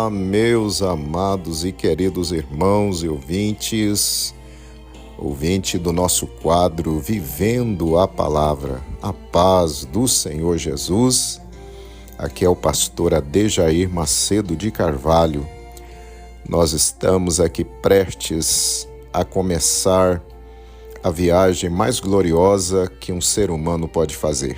Olá, meus amados e queridos irmãos e ouvintes, ouvinte do nosso quadro Vivendo a Palavra, a paz do Senhor Jesus. Aqui é o pastor Adejair Macedo de Carvalho. Nós estamos aqui prestes a começar a viagem mais gloriosa que um ser humano pode fazer.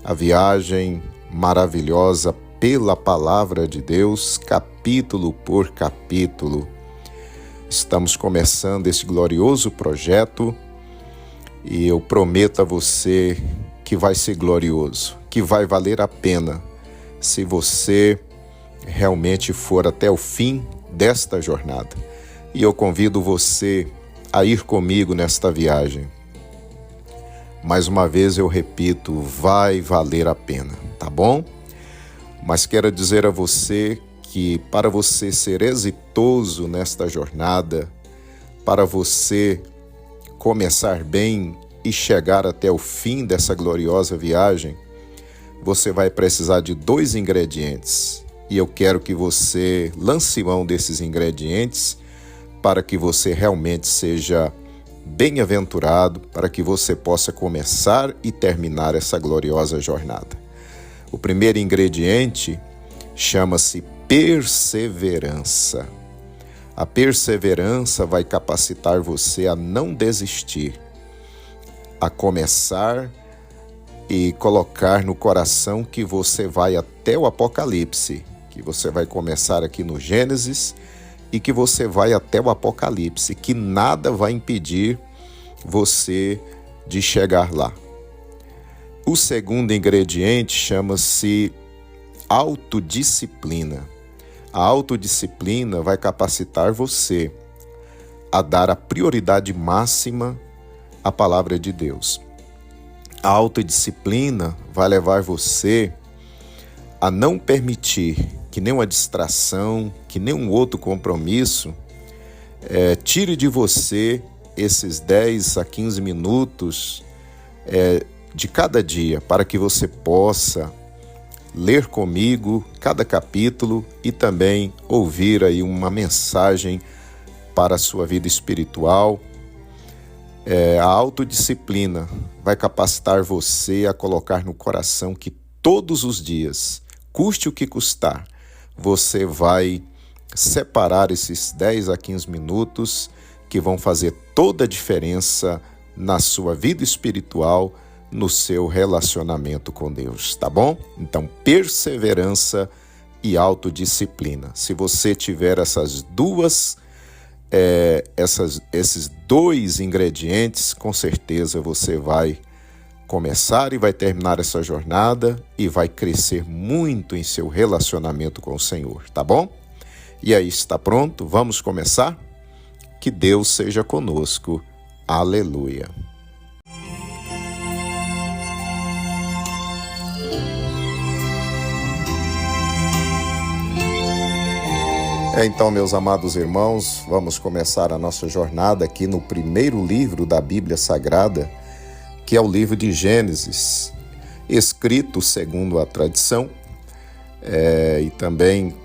A viagem maravilhosa pela Palavra de Deus, capítulo por capítulo. Estamos começando esse glorioso projeto e eu prometo a você que vai ser glorioso, que vai valer a pena se você realmente for até o fim desta jornada. E eu convido você a ir comigo nesta viagem. Mais uma vez eu repito, vai valer a pena, tá bom? Mas quero dizer a você que para você ser exitoso nesta jornada, para você começar bem e chegar até o fim dessa gloriosa viagem, você vai precisar de 2 ingredientes. E eu quero que você lance mão desses ingredientes para que você realmente seja bem-aventurado, para que você possa começar e terminar essa gloriosa jornada. O primeiro ingrediente chama-se perseverança. A perseverança vai capacitar você a não desistir, a começar e colocar no coração que você vai até o Apocalipse, que você vai começar aqui no Gênesis e que você vai até o Apocalipse, que nada vai impedir você de chegar lá. O segundo ingrediente chama-se autodisciplina. A autodisciplina vai capacitar você a dar a prioridade máxima à palavra de Deus. A autodisciplina vai levar você a não permitir que nenhuma distração, que nenhum outro compromisso tire de você esses 10 a 15 minutos de cada dia, para que você possa ler comigo cada capítulo e também ouvir aí uma mensagem para a sua vida espiritual. A autodisciplina vai capacitar você a colocar no coração que todos os dias, custe o que custar, você vai separar esses 10 a 15 minutos que vão fazer toda a diferença na sua vida espiritual, no seu relacionamento com Deus, tá bom? Então, perseverança e autodisciplina. Se você tiver esses 2 ingredientes, com certeza você vai começar e vai terminar essa jornada e vai crescer muito em seu relacionamento com o Senhor, tá bom? E aí, está pronto? Vamos começar? Que Deus seja conosco. Aleluia. Então, meus amados irmãos, vamos começar a nossa jornada aqui no primeiro livro da Bíblia Sagrada, que é o livro de Gênesis, escrito segundo a tradição e também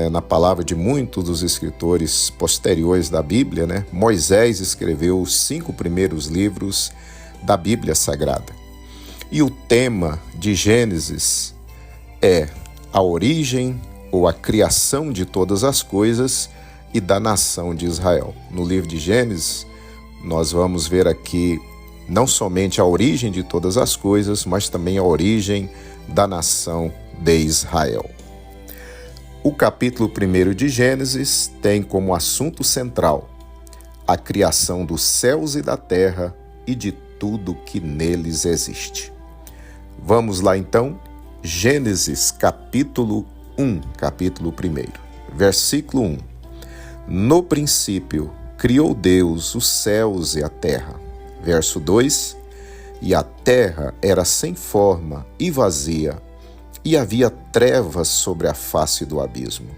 na palavra de muitos dos escritores posteriores da Bíblia, né? Moisés escreveu os 5 primeiros livros da Bíblia Sagrada. E o tema de Gênesis é a origem ou a criação de todas as coisas e da nação de Israel. No livro de Gênesis, nós vamos ver aqui não somente a origem de todas as coisas, mas também a origem da nação de Israel. O capítulo 1 de Gênesis tem como assunto central a criação dos céus e da terra e de tudo que neles existe. Vamos lá então, Gênesis capítulo 1, versículo 1. No princípio, criou Deus os céus e a terra. Verso 2. E a terra era sem forma e vazia, e havia trevas sobre a face do abismo.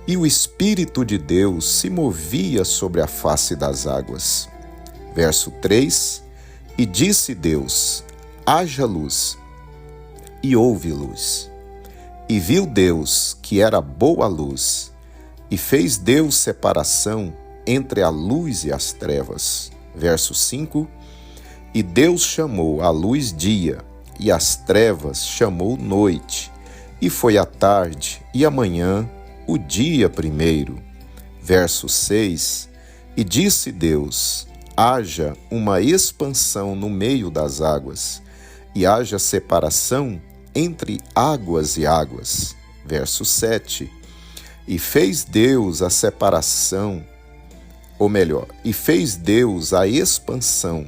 E o Espírito de Deus se movia sobre a face das águas. Verso 3. E disse Deus: haja luz, e houve luz. E viu Deus que era boa a luz, e fez Deus separação entre a luz e as trevas. Verso 5. E Deus chamou a luz dia, e as trevas chamou noite, e foi a tarde e a manhã o dia primeiro. Verso 6. E disse Deus: haja uma expansão no meio das águas, e haja separação entre águas e águas. Verso 7. E fez Deus a separação, ou melhor, e fez Deus a expansão,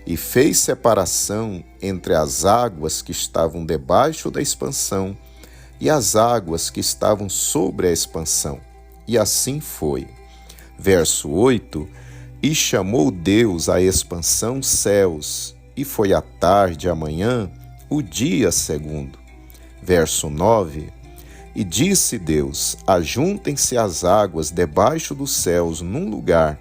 e fez separação entre as águas que estavam debaixo da expansão e as águas que estavam sobre a expansão. E assim foi. Verso 8. E chamou Deus a expansão céus, e foi a tarde e a manhã o dia segundo. Verso 9. E disse Deus: ajuntem-se as águas debaixo dos céus num lugar,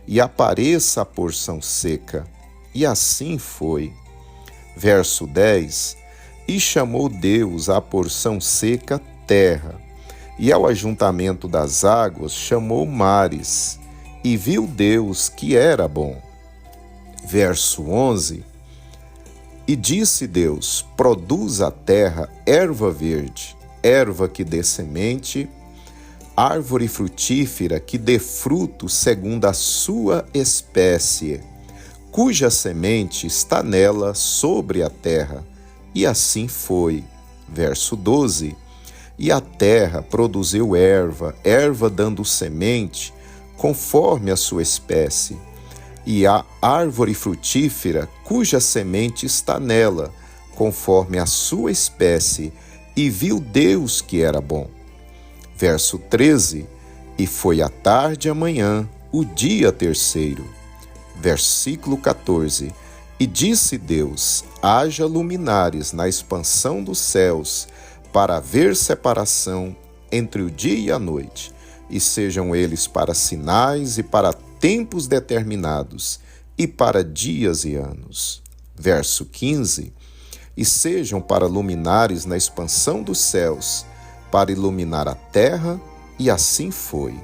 e apareça a porção seca. E assim foi. Verso 10. E chamou Deus a porção seca terra, e ao ajuntamento das águas chamou mares, e viu Deus que era bom. Verso 11. E disse Deus: produz a terra erva verde, erva que dê semente, árvore frutífera que dê fruto segundo a sua espécie, cuja semente está nela sobre a terra. E assim foi. Verso 12. E a terra produziu erva, erva dando semente, conforme a sua espécie, e a árvore frutífera, cuja semente está nela, conforme a sua espécie, e viu Deus que era bom. Verso 13. E foi a tarde e a manhã, o dia terceiro. Versículo 14. E disse Deus: haja luminares na expansão dos céus, para haver separação entre o dia e a noite, e sejam eles para sinais e para tempos determinados, e para dias e anos. Verso 15. E sejam para luminares na expansão dos céus, para iluminar a terra, e assim foi.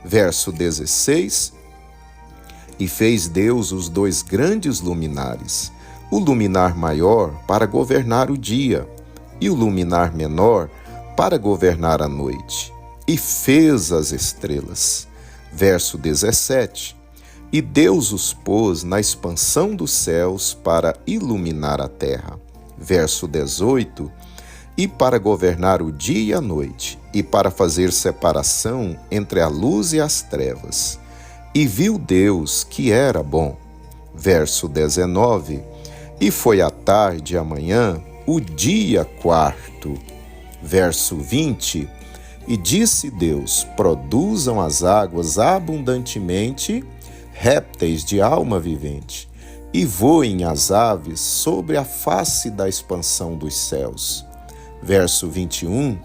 Verso 16. E fez Deus os dois grandes luminares, o luminar maior para governar o dia, e o luminar menor para governar a noite. E fez as estrelas. Verso 17. E Deus os pôs na expansão dos céus para iluminar a terra. Verso 18. E para governar o dia e a noite, e para fazer separação entre a luz e as trevas. E viu Deus que era bom. Verso 19. E foi a tarde e a manhã o dia quarto. Verso 20. E disse Deus: produzam as águas abundantemente répteis de alma vivente, e voem as aves sobre a face da expansão dos céus. Verso 21.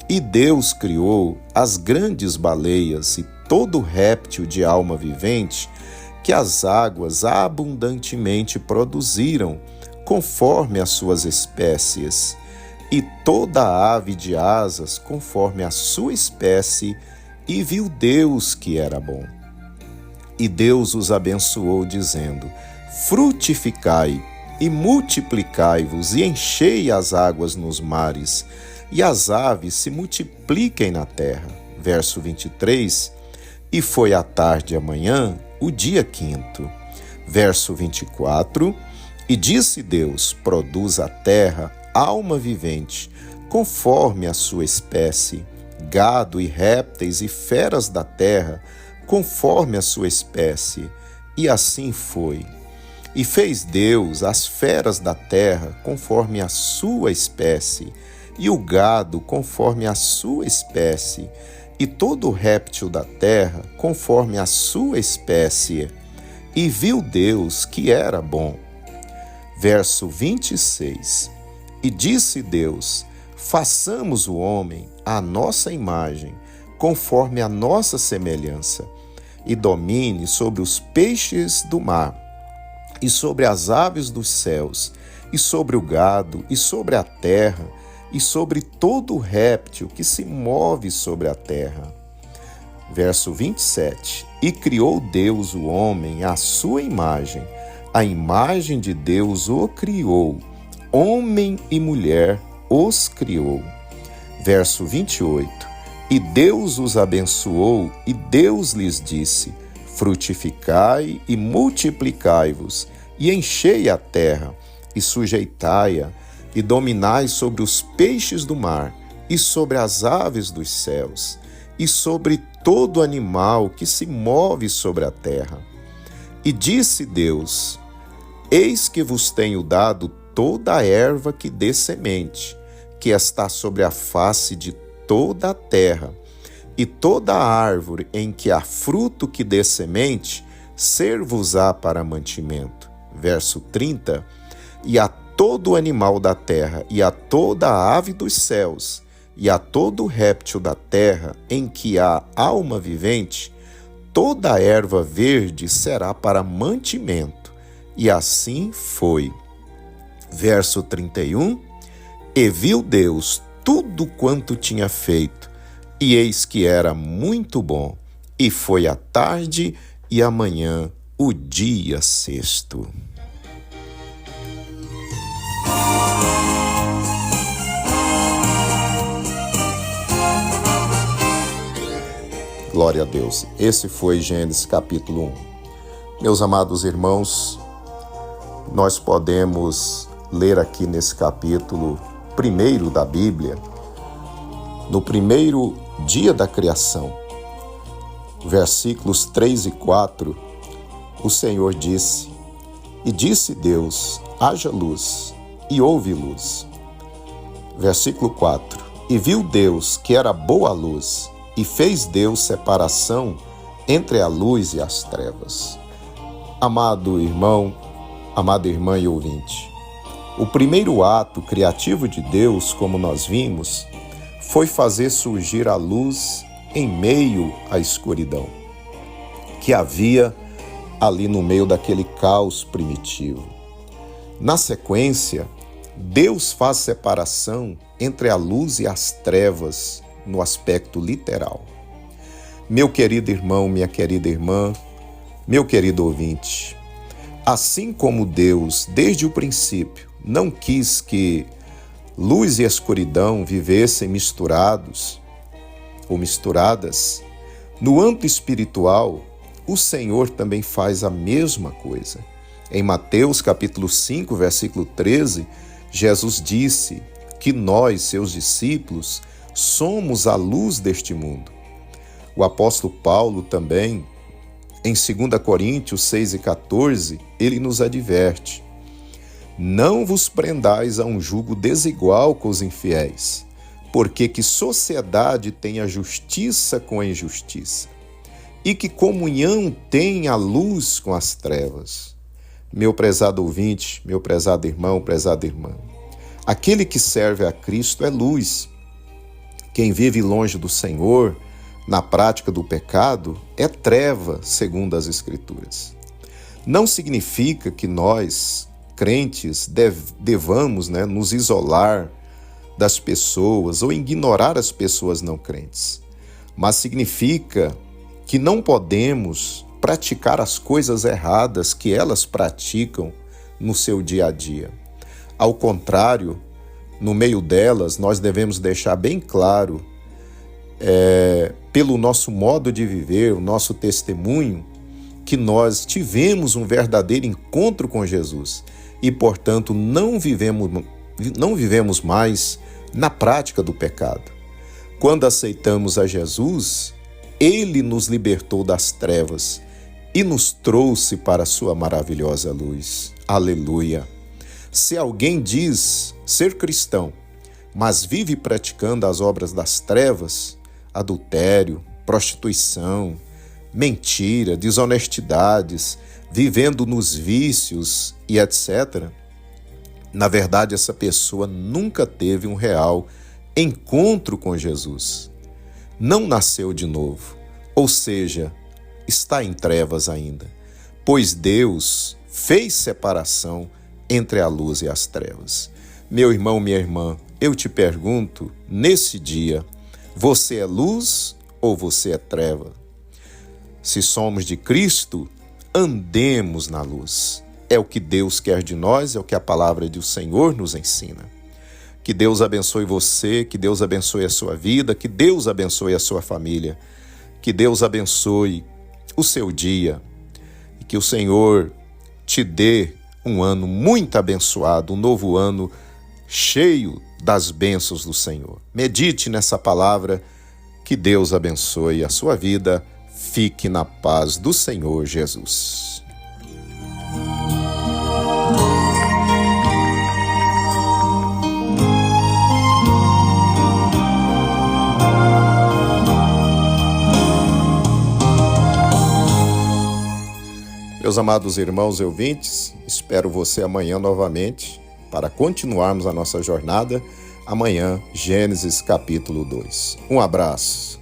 E Deus criou as grandes baleias e todo réptil de alma vivente que as águas abundantemente produziram, conforme as suas espécies, e toda ave de asas conforme a sua espécie, e viu Deus que era bom. E Deus os abençoou, dizendo: frutificai e multiplicai-vos, e enchei as águas nos mares, e as aves se multipliquem na terra. Verso 23. E foi a tarde e a manhã o dia quinto. Verso 24. E disse Deus: produz a terra alma vivente, conforme a sua espécie, gado e répteis e feras da terra, conforme a sua espécie. E assim foi. E fez Deus as feras da terra conforme a sua espécie, e o gado conforme a sua espécie, e todo réptil da terra conforme a sua espécie. E viu Deus que era bom. Verso 26. E disse Deus: façamos o homem à nossa imagem, conforme a nossa semelhança, e domine sobre os peixes do mar, e sobre as aves dos céus, e sobre o gado, e sobre a terra, e sobre todo réptil que se move sobre a terra. Verso 27. E criou Deus o homem à sua imagem, a imagem de Deus o criou, homem e mulher os criou. Verso 28. E Deus os abençoou, e Deus lhes disse: frutificai e multiplicai-vos, e enchei a terra, e sujeitai-a, e dominai sobre os peixes do mar, e sobre as aves dos céus, e sobre todo animal que se move sobre a terra. E disse Deus: eis que vos tenho dado toda a erva que dê semente, que está sobre a face de toda a terra, e toda a árvore em que há fruto que dê semente, ser-vos-á para mantimento. Verso 30. E a todo animal da terra, e a toda a ave dos céus, e a todo réptil da terra em que há alma vivente, toda a erva verde será para mantimento. E assim foi. Verso 31. E viu Deus tudo quanto tinha feito, e eis que era muito bom. E foi a tarde e a manhã, o dia sexto. Glória a Deus. Esse foi Gênesis capítulo 1. Meus amados irmãos, nós podemos ler aqui nesse capítulo primeiro da Bíblia, no primeiro dia da criação, versículos 3 e 4, o Senhor disse: e disse Deus, haja luz, e houve luz. Versículo 4, e viu Deus que era boa a luz, e fez Deus separação entre a luz e as trevas. Amado irmão, amada irmã e ouvinte, o primeiro ato criativo de Deus, como nós vimos, foi fazer surgir a luz em meio à escuridão que havia ali no meio daquele caos primitivo. Na sequência, Deus faz separação entre a luz e as trevas no aspecto literal. Meu querido irmão, minha querida irmã, meu querido ouvinte, assim como Deus, desde o princípio, não quis que luz e escuridão vivessem misturados ou misturadas, no âmbito espiritual, o Senhor também faz a mesma coisa. Em Mateus capítulo 5, versículo 13, Jesus disse que nós, seus discípulos, somos a luz deste mundo. O apóstolo Paulo também, em 2 Coríntios 6 e 14, ele nos adverte: não vos prendais a um jugo desigual com os infiéis, porque que sociedade tem a justiça com a injustiça? E que comunhão tem a luz com as trevas? Meu prezado ouvinte, meu prezado irmão, prezada irmã, aquele que serve a Cristo é luz. Quem vive longe do Senhor, na prática do pecado, é treva, segundo as Escrituras. Não significa que nós, crentes, devamos nos isolar das pessoas ou ignorar as pessoas não crentes, mas significa que não podemos praticar as coisas erradas que elas praticam no seu dia a dia. Ao contrário, no meio delas, nós devemos deixar bem claro, pelo nosso modo de viver, o nosso testemunho, que nós tivemos um verdadeiro encontro com Jesus e, portanto, não vivemos mais na prática do pecado. Quando aceitamos a Jesus, Ele nos libertou das trevas e nos trouxe para a sua maravilhosa luz. Aleluia! Se alguém diz ser cristão, mas vive praticando as obras das trevas, adultério, prostituição, mentira, desonestidades, vivendo nos vícios e etc., na verdade, essa pessoa nunca teve um real encontro com Jesus. Não nasceu de novo, ou seja, está em trevas ainda, pois Deus fez separação entre a luz e as trevas. Meu irmão, minha irmã, eu te pergunto, nesse dia, você é luz ou você é treva? Se somos de Cristo, andemos na luz. É o que Deus quer de nós, é o que a palavra do Senhor nos ensina. Que Deus abençoe você, que Deus abençoe a sua vida, que Deus abençoe a sua família, que Deus abençoe o seu dia e que o Senhor te dê um ano muito abençoado, um novo ano cheio das bênçãos do Senhor. Medite nessa palavra, que Deus abençoe a sua vida. Fique na paz do Senhor Jesus. Meus amados irmãos e ouvintes, espero você amanhã novamente para continuarmos a nossa jornada. Amanhã, Gênesis capítulo 2. Um abraço.